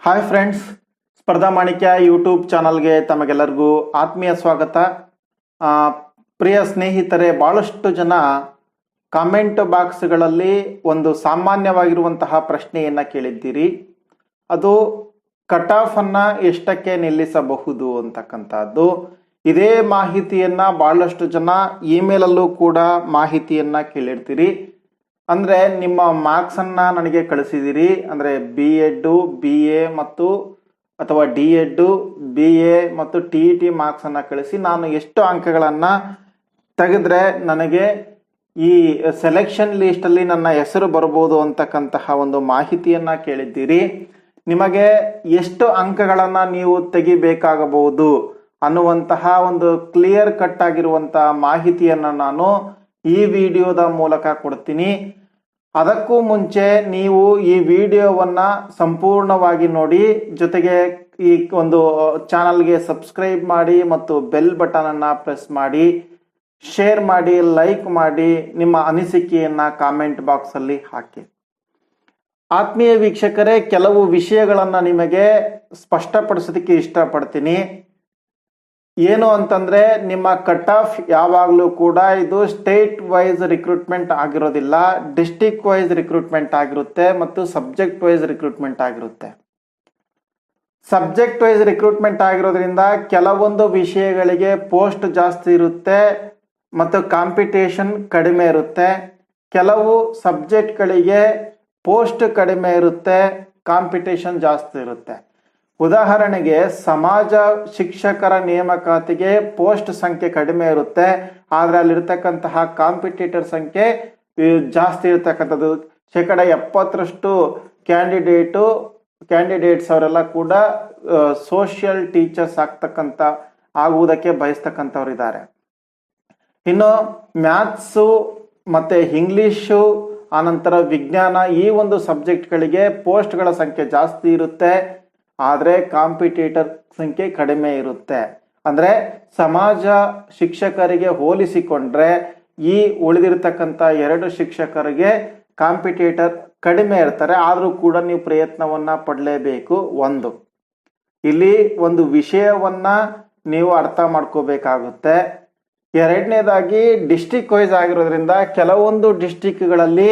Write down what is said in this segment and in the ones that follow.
Hi friends, ಸ್ಪರ್ಧಾ ಮಾಣಿಕ್ಯ YouTube ಚಾನಲ್ಗೆ ತಮಗೆಲ್ಲರಿಗೂ ಆತ್ಮೀಯ ಸ್ವಾಗತ. ಪ್ರಿಯ ಸ್ನೇಹಿತರೆ, ಭಾಳಷ್ಟು ಜನ ಕಾಮೆಂಟ್ ಬಾಕ್ಸ್ಗಳಲ್ಲಿ ಒಂದು ಸಾಮಾನ್ಯವಾಗಿರುವಂತಹ ಪ್ರಶ್ನೆಯನ್ನು ಕೇಳಿದ್ದೀರಿ. ಅದು ಕಟ್ ಆಫನ್ನು ಎಷ್ಟಕ್ಕೆ ನಿಲ್ಲಿಸಬಹುದು ಅಂತಕ್ಕಂಥದ್ದು. ಇದೇ ಮಾಹಿತಿಯನ್ನು ಭಾಳಷ್ಟು ಜನ ಇಮೇಲಲ್ಲೂ ಕೂಡ ಮಾಹಿತಿಯನ್ನು ಕೇಳಿರ್ತೀರಿ. ಅಂದರೆ ನಿಮ್ಮ ಮಾರ್ಕ್ಸನ್ನು ನನಗೆ ಕಳಿಸಿದಿರಿ. ಅಂದರೆ BEd, BA ಮತ್ತು ಅಥವಾ DEd, BA ಮತ್ತು TET ಮಾರ್ಕ್ಸನ್ನು ಕಳಿಸಿ ನಾನು ಎಷ್ಟು ಅಂಕಗಳನ್ನು ತೆಗೆದ್ರೆ ನನಗೆ ಈ ಸೆಲೆಕ್ಷನ್ ಲಿಸ್ಟಲ್ಲಿ ನನ್ನ ಹೆಸರು ಬರ್ಬೋದು ಅಂತಕ್ಕಂತಹ ಒಂದು ಮಾಹಿತಿಯನ್ನು ಕೇಳಿದ್ದೀರಿ. ನಿಮಗೆ ಎಷ್ಟು ಅಂಕಗಳನ್ನು ನೀವು ತೆಗಿಬೇಕಾಗಬಹುದು ಅನ್ನುವಂತಹ ಒಂದು ಕ್ಲಿಯರ್ ಕಟ್ ಆಗಿರುವಂತಹ ಮಾಹಿತಿಯನ್ನು ನಾನು ಈ ವಿಡಿಯೋದ ಮೂಲಕ ಕೊಡ್ತೀನಿ. ಅದಕ್ಕೂ ಮುಂಚೆ ನೀವು ಈ ವಿಡಿಯೋವನ್ನು ಸಂಪೂರ್ಣವಾಗಿ ನೋಡಿ, ಜೊತೆಗೆ ಈ ಒಂದು ಚಾನಲ್ಗೆ ಸಬ್ಸ್ಕ್ರೈಬ್ ಮಾಡಿ ಮತ್ತು ಬೆಲ್ ಬಟನನ್ನು ಪ್ರೆಸ್ ಮಾಡಿ, ಶೇರ್ ಮಾಡಿ, ಲೈಕ್ ಮಾಡಿ, ನಿಮ್ಮ ಅನಿಸಿಕೆಯನ್ನು ಕಾಮೆಂಟ್ ಬಾಕ್ಸಲ್ಲಿ ಹಾಕಿ. ಆತ್ಮೀಯ ವೀಕ್ಷಕರೇ, ಕೆಲವು ವಿಷಯಗಳನ್ನು ನಿಮಗೆ ಸ್ಪಷ್ಟಪಡಿಸೋದಕ್ಕೆ ಇಷ್ಟಪಡ್ತೀನಿ. ಏನು ಅಂತಂದ್ರೆ, ನಿಮ್ಮ ಕಟ್ ಆಫ್ ಯಾವಾಗಲೂ ಕೂಡ ಇದು ಸ್ಟೇಟ್ ವೈಸ್ ರಿಕ್ರೂಟ್ಮೆಂಟ್ ಆಗಿರೋದಿಲ್ಲ, ಡಿಸ್ಟಿಕ್ ವೈಸ್ ರಿಕ್ರೂಟ್ಮೆಂಟ್ ಆಗಿರುತ್ತೆ ಮತ್ತು ಸಬ್ಜೆಕ್ಟ್ ವೈಸ್ ರಿಕ್ರೂಟ್ಮೆಂಟ್ ಆಗಿರುತ್ತೆ. ಸಬ್ಜೆಕ್ಟ್ ವೈಸ್ ರಿಕ್ರೂಟ್ಮೆಂಟ್ ಆಗಿರೋದ್ರಿಂದ ಕೆಲವೊಂದು ವಿಷಯಗಳಿಗೆ ಪೋಸ್ಟ್ ಜಾಸ್ತಿ ಇರುತ್ತೆ ಮತ್ತು ಕಾಂಪಿಟೇಷನ್ ಕಡಿಮೆ ಇರುತ್ತೆ. ಕೆಲವು ಸಬ್ಜೆಕ್ಟ್ಗಳಿಗೆ ಪೋಸ್ಟ್ ಕಡಿಮೆ ಇರುತ್ತೆ, ಕಾಂಪಿಟೇಷನ್ ಜಾಸ್ತಿ ಇರುತ್ತೆ. ಉದಾಹರಣೆಗೆ, ಸಮಾಜ ಶಿಕ್ಷಕರ ನೇಮಕಾತಿಗೆ ಪೋಸ್ಟ್ ಸಂಖ್ಯೆ ಕಡಿಮೆ ಇರುತ್ತೆ, ಆದರೆ ಅಲ್ಲಿರ್ತಕ್ಕಂತಹ ಕಾಂಪಿಟೇಟರ್ ಸಂಖ್ಯೆ ಜಾಸ್ತಿ ಇರತಕ್ಕಂಥದ್ದು. 70% ಕ್ಯಾಂಡಿಡೇಟ್ಸ್ ಅವರೆಲ್ಲ ಕೂಡ ಸೋಷಿಯಲ್ ಟೀಚರ್ಸ್ ಆಗುವುದಕ್ಕೆ ಬಯಸ್ತಕ್ಕಂಥವ್ರು ಇದ್ದಾರೆ. ಇನ್ನು ಮ್ಯಾಥ್ಸು ಮತ್ತು ಇಂಗ್ಲೀಷು, ಆನಂತರ ವಿಜ್ಞಾನ, ಈ ಒಂದು ಸಬ್ಜೆಕ್ಟ್ಗಳಿಗೆ ಪೋಸ್ಟ್ಗಳ ಸಂಖ್ಯೆ ಜಾಸ್ತಿ ಇರುತ್ತೆ, ಆದರೆ ಕಾಂಪಿಟೇಟರ್ ಸಂಖ್ಯೆ ಕಡಿಮೆ ಇರುತ್ತೆ. ಅಂದರೆ ಸಮಾಜ ಶಿಕ್ಷಕರಿಗೆ ಹೋಲಿಸಿಕೊಂಡ್ರೆ ಈ ಉಳಿದಿರ್ತಕ್ಕಂಥ 2 ಶಿಕ್ಷಕರಿಗೆ ಕಾಂಪಿಟೇಟರ್ ಕಡಿಮೆ ಇರ್ತಾರೆ. ಆದರೂ ಕೂಡ ನೀವು ಪ್ರಯತ್ನವನ್ನು ಪಡಲೇಬೇಕು. ಇಲ್ಲಿ ಒಂದು ವಿಷಯವನ್ನ ನೀವು ಅರ್ಥ ಮಾಡ್ಕೋಬೇಕಾಗುತ್ತೆ. ಎರಡನೇದಾಗಿ, ಡಿಸ್ಟಿಕ್ ವೈಸ್ ಆಗಿರೋದ್ರಿಂದ ಕೆಲವೊಂದು ಡಿಸ್ಟಿಕ್ಗಳಲ್ಲಿ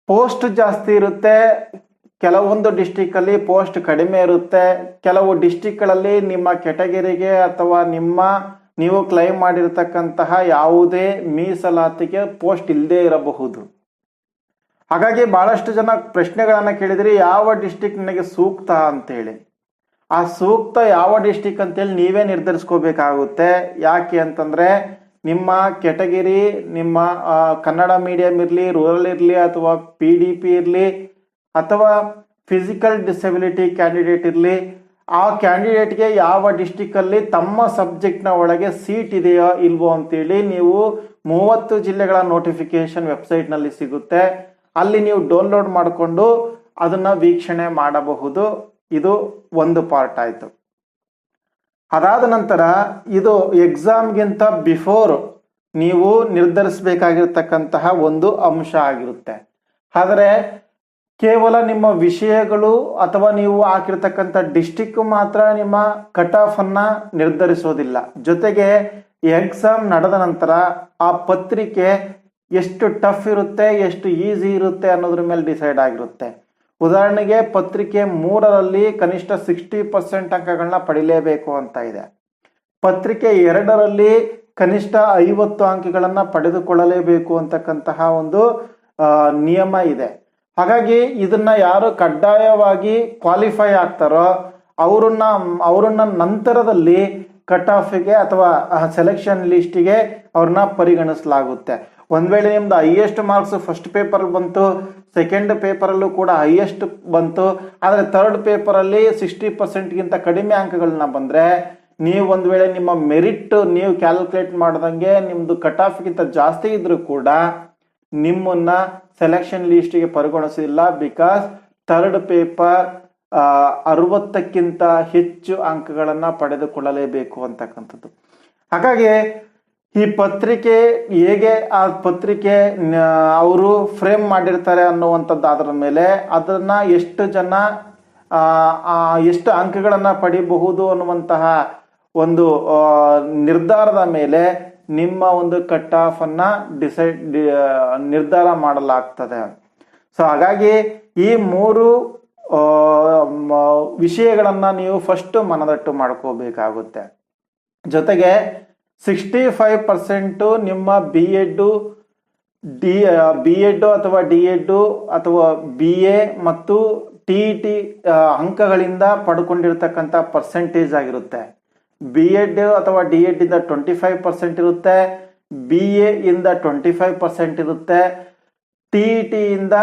ಪೋಸ್ಟ್ ಜಾಸ್ತಿ ಇರುತ್ತೆ, ಕೆಲವೊಂದು ಡಿಸ್ಟಿಕ್ ಅಲ್ಲಿ ಪೋಸ್ಟ್ ಕಡಿಮೆ ಇರುತ್ತೆ. ಕೆಲವು ಡಿಸ್ಟಿಕ್ಗಳಲ್ಲಿ ನಿಮ್ಮ ಕೆಟಗರಿಗೆ ಅಥವಾ ನೀವು ಕ್ಲೈಮ್ ಮಾಡಿರ್ತಕ್ಕಂತಹ ಯಾವುದೇ ಮೀಸಲಾತಿಗೆ ಪೋಸ್ಟ್ ಇಲ್ಲದೆ ಇರಬಹುದು. ಹಾಗಾಗಿ ಬಹಳಷ್ಟು ಜನ ಪ್ರಶ್ನೆಗಳನ್ನ ಕೇಳಿದ್ರಿ, ಯಾವ ಡಿಸ್ಟಿಕ್ ನನಗೆ ಸೂಕ್ತ ಅಂತೇಳಿ. ಆ ಸೂಕ್ತ ಯಾವ ಡಿಸ್ಟಿಕ್ ಅಂತೇಳಿ ನೀವೇ ನಿರ್ಧರಿಸ್ಕೋಬೇಕಾಗುತ್ತೆ. ಯಾಕೆ ಅಂತಂದ್ರೆ, ನಿಮ್ಮ ಕೆಟಗಿರಿ, ನಿಮ್ಮ ಕನ್ನಡ ಮೀಡಿಯಂ ಇರಲಿ, ರೂರಲ್ ಇರಲಿ, ಅಥವಾ PDP ಇರಲಿ, ಅಥವಾ ಫಿಸಿಕಲ್ ಡಿಸಬಿಲಿಟಿ ಕ್ಯಾಂಡಿಡೇಟ್ ಇರಲಿ, ಆ ಕ್ಯಾಂಡಿಡೇಟ್ಗೆ ಯಾವ ಡಿಸ್ಟಿಕ್ಕಲ್ಲಿ ತಮ್ಮ ಸಬ್ಜೆಕ್ಟ್ನ ಒಳಗೆ ಸೀಟ್ ಇದೆಯೋ ಇಲ್ವೋ ಅಂತೇಳಿ ನೀವು 30 ಜಿಲ್ಲೆಗಳ ನೋಟಿಫಿಕೇಶನ್ ವೆಬ್ಸೈಟ್ನಲ್ಲಿ ಸಿಗುತ್ತೆ. ಅಲ್ಲಿ ನೀವು ಡೌನ್ಲೋಡ್ ಮಾಡಿಕೊಂಡು ಅದನ್ನು ವೀಕ್ಷಣೆ ಮಾಡಬಹುದು. ಇದು ಒಂದು ಪಾರ್ಟ್ ಆಯಿತು. ಅದಾದ ನಂತರ, ಇದು ಎಕ್ಸಾಮ್ಗಿಂತ ಬಿಫೋರ್ ನೀವು ನಿರ್ಧರಿಸಬೇಕಾಗಿರ್ತಕ್ಕಂತಹ ಒಂದು ಅಂಶ ಆಗಿರುತ್ತೆ. ಆದರೆ ಕೇವಲ ನಿಮ್ಮ ವಿಷಯಗಳು ಅಥವಾ ನೀವು ಹಾಕಿರ್ತಕ್ಕಂಥ ಡಿಸ್ಟಿಕ್ ಮಾತ್ರ ನಿಮ್ಮ ಕಟ್ ಆಫ್ ಅನ್ನ ನಿರ್ಧರಿಸೋದಿಲ್ಲ. ಜೊತೆಗೆ ಎಕ್ಸಾಮ್ ನಡೆದ ನಂತರ ಆ ಪತ್ರಿಕೆ ಎಷ್ಟು ಟಫ್ ಇರುತ್ತೆ, ಎಷ್ಟು ಈಸಿ ಇರುತ್ತೆ ಅನ್ನೋದ್ರ ಮೇಲೆ ಡಿಸೈಡ್ ಆಗಿರುತ್ತೆ. ಉದಾಹರಣೆಗೆ, ಪತ್ರಿಕೆ 3ರಲ್ಲಿ ಕನಿಷ್ಠ 60% ಅಂಕಗಳನ್ನ ಪಡಿಲೇಬೇಕು ಅಂತ ಇದೆ. ಪತ್ರಿಕೆ 2ರಲ್ಲಿ ಕನಿಷ್ಠ 50 ಅಂಕಗಳನ್ನ ಪಡೆದುಕೊಳ್ಳಲೇಬೇಕು ಅಂತಕ್ಕಂತಹ ಒಂದು ನಿಯಮ ಇದೆ. ಹಾಗಾಗಿ ಇದನ್ನ ಯಾರು ಕಡ್ಡಾಯವಾಗಿ ಕ್ವಾಲಿಫೈ ಆಗ್ತಾರೋ ಅವರನ್ನ ನಂತರದಲ್ಲಿ ಕಟ್ ಆಫ್ಗೆ ಅಥವಾ ಸೆಲೆಕ್ಷನ್ ಲಿಸ್ಟಿಗೆ ಅವ್ರನ್ನ ಪರಿಗಣಿಸಲಾಗುತ್ತೆ. ಒಂದ್ ವೇಳೆ ನಿಮ್ದು ಹೈಯೆಸ್ಟ್ ಮಾರ್ಕ್ಸ್ ಫಸ್ಟ್ ಪೇಪರ್ ಬಂತು, ಸೆಕೆಂಡ್ ಪೇಪರಲ್ಲೂ ಕೂಡ ಹೈಯೆಸ್ಟ್ ಬಂತು, ಆದರೆ ಥರ್ಡ್ ಪೇಪರಲ್ಲಿ 60%ಗಿಂತ ಕಡಿಮೆ ಅಂಕಗಳನ್ನ ಬಂದ್ರೆ, ನೀವು ಒಂದ್ ವೇಳೆ ನಿಮ್ಮ ಮೆರಿಟ್ ನೀವು ಕ್ಯಾಲ್ಕುಲೇಟ್ ಮಾಡ್ದಂಗೆ ನಿಮ್ದು ಕಟ್ ಆಫ್ಗಿಂತ ಜಾಸ್ತಿ ಇದ್ರೂ ಕೂಡ ನಿಮ್ಮನ್ನ ಸೆಲೆಕ್ಷನ್ ಲಿಸ್ಟಿಗೆ ಪರಿಗಣಿಸಿಲ್ಲ. ಬಿಕಾಸ್ ಥರ್ಡ್ ಪೇಪರ್ 60ಕ್ಕಿಂತ ಹೆಚ್ಚು ಅಂಕಗಳನ್ನ ಪಡೆದುಕೊಳ್ಳಲೇಬೇಕು ಅಂತಕ್ಕಂಥದ್ದು. ಹಾಗಾಗಿ ಈ ಪತ್ರಿಕೆ ಹೇಗೆ ಆ ಪತ್ರಿಕೆ ಅವರು ಫ್ರೇಮ್ ಮಾಡಿರ್ತಾರೆ ಅನ್ನುವಂಥದ್ದು ಅದರ ಮೇಲೆ, ಅದನ್ನ ಎಷ್ಟು ಜನ ಎಷ್ಟು ಅಂಕಗಳನ್ನು ಪಡಿಬಹುದು ಅನ್ನುವಂತಹ ಒಂದು ನಿರ್ಧಾರದ ಮೇಲೆ ನಿಮ್ಮ ಒಂದು ಕಟ್ ಆಫ್ ಅನ್ನ ನಿರ್ಧಾರ ಮಾಡಲಾಗ್ತದೆ. ಸೊ ಹಾಗಾಗಿ ಈ 3 ವಿಷಯಗಳನ್ನ ನೀವು ಫಸ್ಟ್ ಮನದಟ್ಟು ಮಾಡ್ಕೋಬೇಕಾಗುತ್ತೆ. ಜೊತೆಗೆ 65% ನಿಮ್ಮ ಬಿ ಎಡ್ ಅಥವಾ ಡಿ.ಎಡ್ ಅಥವಾ BA ಮತ್ತು TET ಅಂಕಗಳಿಂದ ಪಡ್ಕೊಂಡಿರ್ತಕ್ಕಂಥ ಪರ್ಸೆಂಟೇಜ್ ಆಗಿರುತ್ತೆ. B.Ed ಅಥವಾ D.Ed ಇಂದ 25% ಇರುತ್ತೆ, BA ಇಂದ 25% ಇರುತ್ತೆ, TET ಇಂದ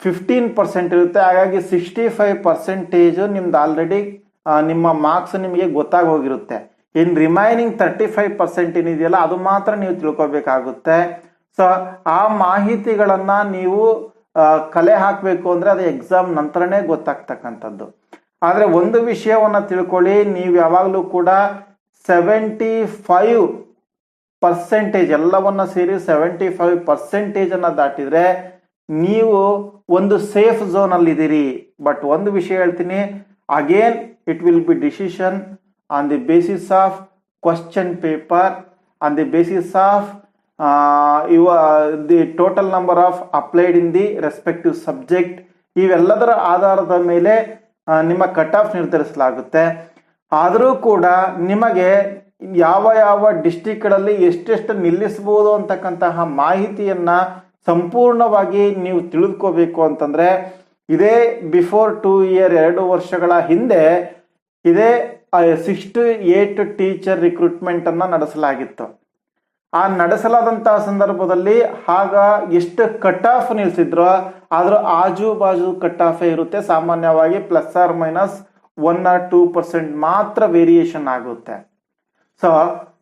15% ಇರುತ್ತೆ. ಹಾಗಾಗಿ 65% ನಿಮ್ದು ಆಲ್ರೆಡಿ ನಿಮ್ಮ ಮಾರ್ಕ್ಸ್ ನಿಮಗೆ ಗೊತ್ತಾಗೋಗಿರುತ್ತೆ. ಇನ್ ರಿಮೈನಿಂಗ್ 35% ಏನಿದೆಯಲ್ಲ ಅದು ಮಾತ್ರ ನೀವು ತಿಳ್ಕೊಬೇಕಾಗುತ್ತೆ. ಸೊ ಆ ಮಾಹಿತಿಗಳನ್ನ ನೀವು ಕಲೆ ಹಾಕಬೇಕು ಅಂದ್ರೆ ಅದು ಎಕ್ಸಾಮ್ ನಂತರನೇ ಗೊತ್ತಾಗ್ತಕ್ಕಂಥದ್ದು. ಆದ್ರೆ ಒಂದು ವಿಷಯವನ್ನ ತಿಳ್ಕೊಳ್ಳಿ, ನೀವು ಯಾವಾಗಲೂ ಕೂಡ 75% ಎಲ್ಲವನ್ನ ಸೇರಿ 75% ಅನ್ನ ದಾಟಿದ್ರೆ ನೀವು ಒಂದು ಸೇಫ್ ಝೋನ್ ಅಲ್ಲಿ ಇದ್ದೀರಿ. ಬಟ್ ಒಂದು ವಿಷಯ ಹೇಳ್ತೀನಿ, again it will be decision on the basis of question paper, on the basis of the total number of applied in the respective subject. ಇವೆಲ್ಲದರ ಆಧಾರದ ಮೇಲೆ ನಿಮ್ಮ ಕಟ್ ಆಫ್ ನಿರ್ಧರಿಸಲಾಗುತ್ತೆ. ಆದರೂ ಕೂಡ ನಿಮಗೆ ಯಾವ ಡಿಸ್ಟ್ರಿಕ್ಟ್ಗಳಲ್ಲಿ ಎಷ್ಟೆಷ್ಟು ನಿಲ್ಲಿಸಬಹುದು ಅಂತಕ್ಕಂತಹ ಮಾಹಿತಿಯನ್ನ ಸಂಪೂರ್ಣವಾಗಿ ನೀವು ತಿಳಿದುಕೋಬೇಕು ಅಂತಂದ್ರೆ ಇದೇ ಬಿಫೋರ್ 2 ಇಯರ್ 2 ವರ್ಷಗಳ ಹಿಂದೆ ಇದೇ 6 to 8 ಟೀಚರ್ ರಿಕ್ರೂಟ್ಮೆಂಟ್ ಅನ್ನ ನಡೆಸಲಾಗಿತ್ತು. ಆ ನಡೆಸಲಾದಂತಹ ಸಂದರ್ಭದಲ್ಲಿ ಆಗ ಎಷ್ಟು ಕಟ್ ಆಫ್ ನಿಲ್ಸಿದ್ರೋ ಆದ್ರೂ ಆಜು ಬಾಜು ಕಟ್ ಆಫ್ ಇರುತ್ತೆ. ಸಾಮಾನ್ಯವಾಗಿ +or -1 or 2% ಮಾತ್ರ ವೇರಿಯೇಷನ್ ಆಗುತ್ತೆ. ಸೊ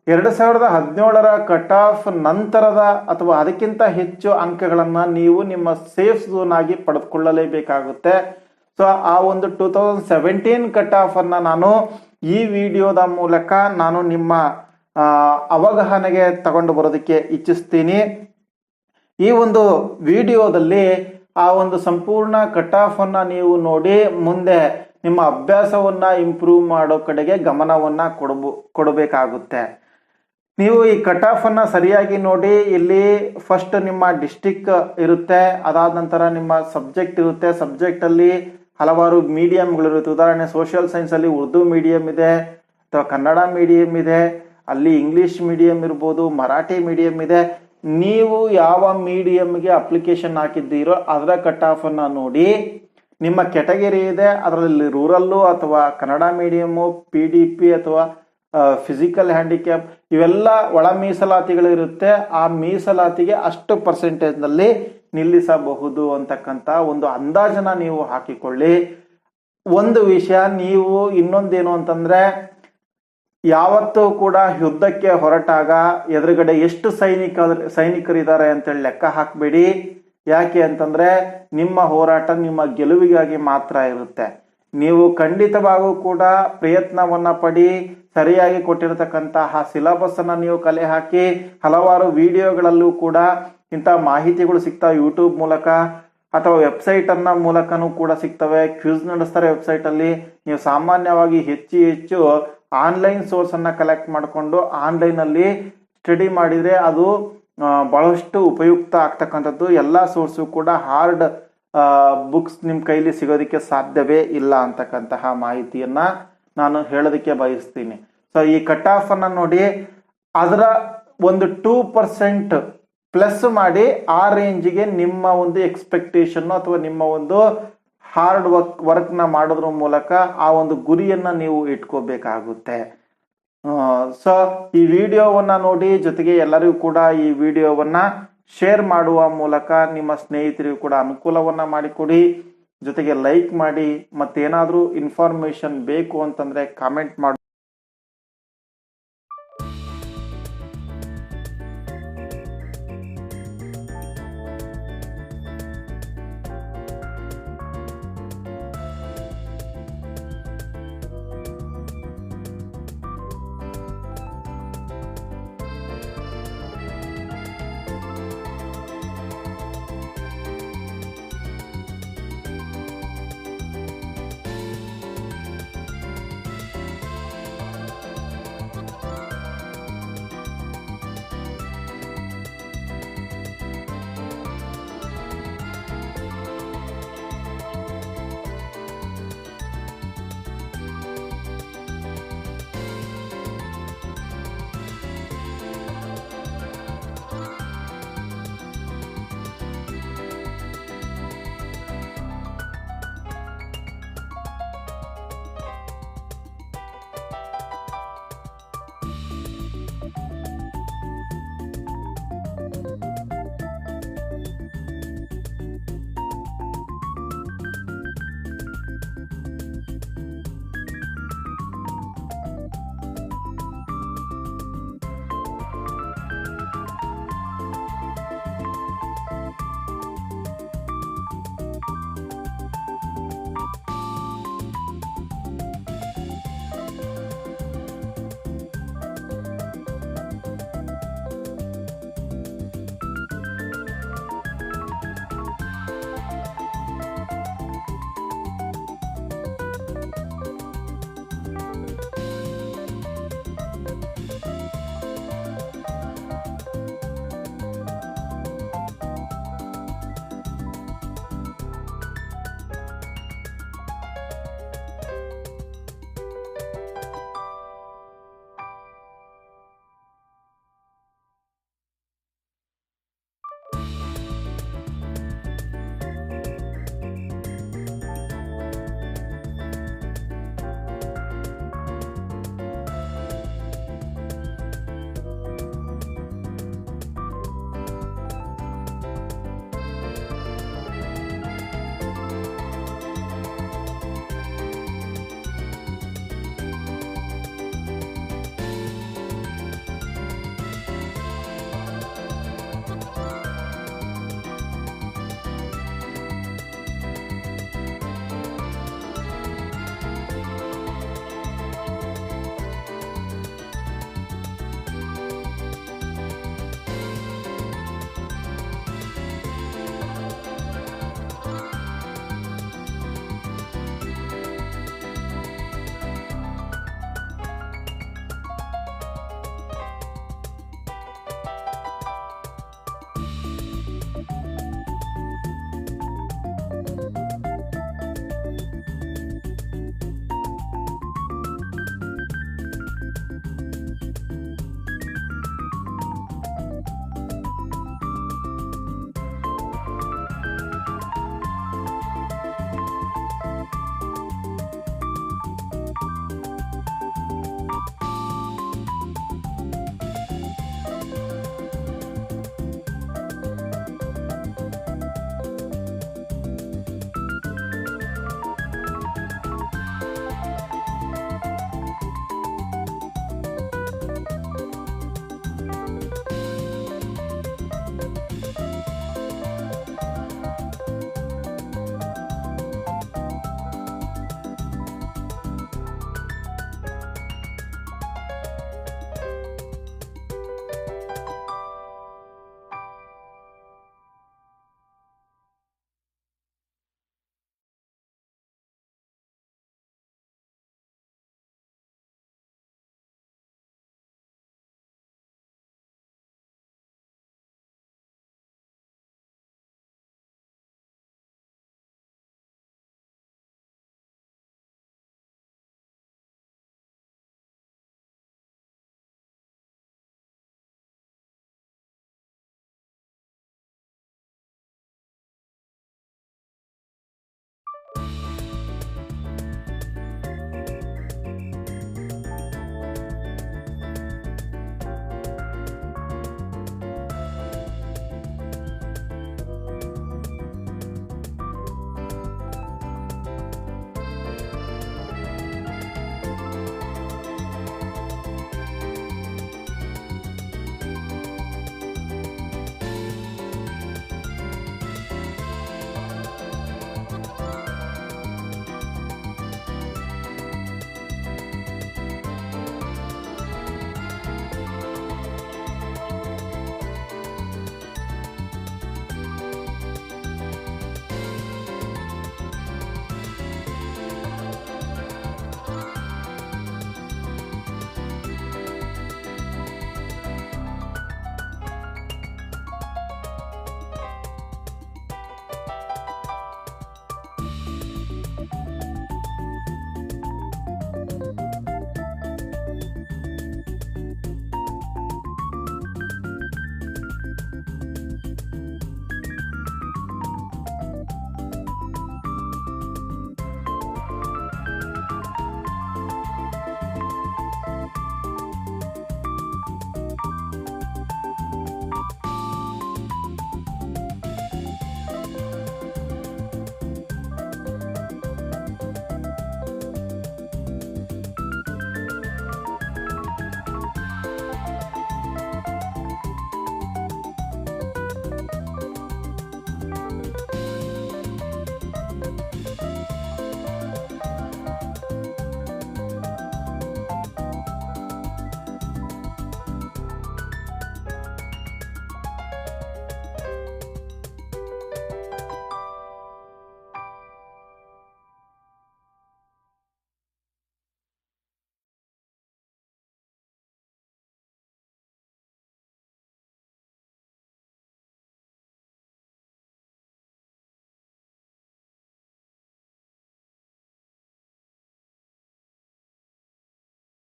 2017ರ ಕಟ್ ಆಫ್ ನಂತರದ ಅಥವಾ ಅದಕ್ಕಿಂತ ಹೆಚ್ಚು ಅಂಕಗಳನ್ನ ನೀವು ನಿಮ್ಮ ಸೇಫ್ ಝೋನ್ ಆಗಿ ಪಡೆದುಕೊಳ್ಳಲೇಬೇಕಾಗುತ್ತೆ. ಸೊ ಆ ಒಂದು 2017 ಕಟ್ ಆಫ್ ಅನ್ನ ನಾನು ಈ ವಿಡಿಯೋದ ಮೂಲಕ ನಾನು ನಿಮ್ಮ ಅವಗಾಹನೆಗೆ ತಗೊಂಡು ಬರೋದಕ್ಕೆ ಇಚ್ಛಿಸ್ತೀನಿ. ಈ ಒಂದು ವಿಡಿಯೋದಲ್ಲಿ ಆ ಒಂದು ಸಂಪೂರ್ಣ ಕಟ್ ಆಫ್ ಅನ್ನ ನೀವು ನೋಡಿ ಮುಂದೆ ನಿಮ್ಮ ಅಭ್ಯಾಸವನ್ನ ಇಂಪ್ರೂವ್ ಮಾಡೋ ಕಡೆಗೆ ಗಮನವನ್ನ ಕೊಡಬೇಕಾಗುತ್ತೆ. ನೀವು ಈ ಕಟ್ ಆಫ್ ಅನ್ನ ಸರಿಯಾಗಿ ನೋಡಿ. ಇಲ್ಲಿ ಫಸ್ಟ್ ನಿಮ್ಮ ಡಿಸ್ಟ್ರಿಕ್ಟ್ ಇರುತ್ತೆ, ಅದಾದ ನಂತರ ನಿಮ್ಮ ಸಬ್ಜೆಕ್ಟ್ ಇರುತ್ತೆ. ಸಬ್ಜೆಕ್ಟ್ ಅಲ್ಲಿ ಹಲವಾರು ಮೀಡಿಯಂಗಳಿರುತ್ತೆ. ಉದಾಹರಣೆ ಸೋಷಿಯಲ್ ಸೈನ್ಸ್ ಅಲ್ಲಿ ಉರ್ದು ಮೀಡಿಯಂ ಇದೆ ಅಥವಾ ಕನ್ನಡ ಮೀಡಿಯಂ ಇದೆ, ಅಲ್ಲಿ ಇಂಗ್ಲಿಷ್ ಮೀಡಿಯಂ ಇರ್ಬೋದು, ಮರಾಠಿ ಮೀಡಿಯಂ ಇದೆ. ನೀವು ಯಾವ ಮೀಡಿಯಂಗೆ ಅಪ್ಲಿಕೇಶನ್ ಹಾಕಿದ್ದೀರೋ ಅದರ ಕಟ್ ಆಫ್ ಅನ್ನ ನೋಡಿ. ನಿಮ್ಮ ಕೆಟಗರಿ ಇದೆ, ಅದರಲ್ಲಿ ರೂರಲ್ಲು ಅಥವಾ ಕನ್ನಡ ಮೀಡಿಯಮು, PDP ಅಥವಾ ಫಿಸಿಕಲ್ ಹ್ಯಾಂಡಿಕ್ಯಾಪ್ ಇವೆಲ್ಲ ಒಳ ಮೀಸಲಾತಿಗಳಿರುತ್ತೆ. ಆ ಮೀಸಲಾತಿಗೆ ಅಷ್ಟು ಪರ್ಸೆಂಟೇಜ್ನಲ್ಲಿ ನಿಲ್ಲಿಸಬಹುದು ಅಂತಕ್ಕಂಥ ಒಂದು ಅಂದಾಜನ್ನ ನೀವು ಹಾಕಿಕೊಳ್ಳಿ. ಒಂದು ವಿಷಯ, ನೀವು ಇನ್ನೊಂದೇನು ಅಂತಂದ್ರೆ ಯಾವತ್ತೂ ಕೂಡ ಯುದ್ಧಕ್ಕೆ ಹೊರಟಾಗ ಎದುರುಗಡೆ ಎಷ್ಟು ಸೈನಿಕರಿದ್ದಾರೆ ಅಂತೇಳಿ ಲೆಕ್ಕ ಹಾಕಬೇಡಿ. ಯಾಕೆ ಅಂತಂದ್ರೆ ನಿಮ್ಮ ಹೋರಾಟ ನಿಮ್ಮ ಗೆಲುವಿಗಾಗಿ ಮಾತ್ರ ಇರುತ್ತೆ. ನೀವು ಖಂಡಿತವಾಗೂ ಕೂಡ ಪ್ರಯತ್ನವನ್ನ ಪಡಿ, ಸರಿಯಾಗಿ ಕೊಟ್ಟಿರತಕ್ಕಂತಹ ಸಿಲೆಬಸ್ ಅನ್ನ ನೀವು ಕಲೆ ಹಾಕಿ. ಹಲವಾರು ವಿಡಿಯೋಗಳಲ್ಲೂ ಕೂಡ ಇಂಥ ಮಾಹಿತಿಗಳು ಸಿಗ್ತವೆ, ಯೂಟ್ಯೂಬ್ ಮೂಲಕ ಅಥವಾ ವೆಬ್ಸೈಟ್ ಅನ್ನ ಮೂಲಕನೂ ಕೂಡ ಸಿಗ್ತವೆ. ಕ್ವಿಜ್ ನಡೆಸ್ತಾರೆ ವೆಬ್ಸೈಟ್ ಅಲ್ಲಿ. ನೀವು ಸಾಮಾನ್ಯವಾಗಿ ಹೆಚ್ಚು ಆನ್ಲೈನ್ ಸೋರ್ಸ್ ಅನ್ನ ಕಲೆಕ್ಟ್ ಮಾಡಿಕೊಂಡು ಆನ್ಲೈನ್ ಅಲ್ಲಿ ಸ್ಟಡಿ ಮಾಡಿದ್ರೆ ಅದು ಬಹಳಷ್ಟು ಉಪಯುಕ್ತ ಆಗ್ತಕ್ಕಂಥದ್ದು. ಎಲ್ಲ ಸೋರ್ಸು ಕೂಡ ಹಾರ್ಡ್ ಬುಕ್ಸ್ ನಿಮ್ ಕೈಲಿ ಸಿಗೋದಕ್ಕೆ ಸಾಧ್ಯವೇ ಇಲ್ಲ ಅಂತಕ್ಕಂತಹ ಮಾಹಿತಿಯನ್ನ ನಾನು ಹೇಳೋದಕ್ಕೆ ಬಯಸ್ತೀನಿ. ಸೊ ಈ ಕಟ್ ಆಫ್ ಅನ್ನ ನೋಡಿ, ಅದರ ಒಂದು 2% ಪ್ಲಸ್ ಮಾಡಿ ಆ ರೇಂಜ್ಗೆ ನಿಮ್ಮ ಒಂದು ಎಕ್ಸ್ಪೆಕ್ಟೇಷನ್ ಅಥವಾ ನಿಮ್ಮ ಒಂದು ಹಾರ್ಡ್ ವರ್ಕ್ ನ ಮಾಡೋದ್ರ ಮೂಲಕ ಆ ಒಂದು ಗುರಿಯನ್ನ ನೀವು ಇಟ್ಕೋಬೇಕಾಗುತ್ತೆ. ಸೊ ಈ ವಿಡಿಯೋವನ್ನ ನೋಡಿ, ಜೊತೆಗೆ ಎಲ್ಲರಿಗೂ ಕೂಡ ಈ ವಿಡಿಯೋವನ್ನ ಶೇರ್ ಮಾಡುವ ಮೂಲಕ ನಿಮ್ಮ ಸ್ನೇಹಿತರಿಗೂ ಕೂಡ ಅನುಕೂಲವನ್ನ ಮಾಡಿಕೊಡಿ. ಜೊತೆಗೆ ಲೈಕ್ ಮಾಡಿ. ಮತ್ತೇನಾದ್ರೂ ಇನ್ಫಾರ್ಮೇಶನ್ ಬೇಕು ಅಂತಂದ್ರೆ ಕಾಮೆಂಟ್ ಮಾಡಿ.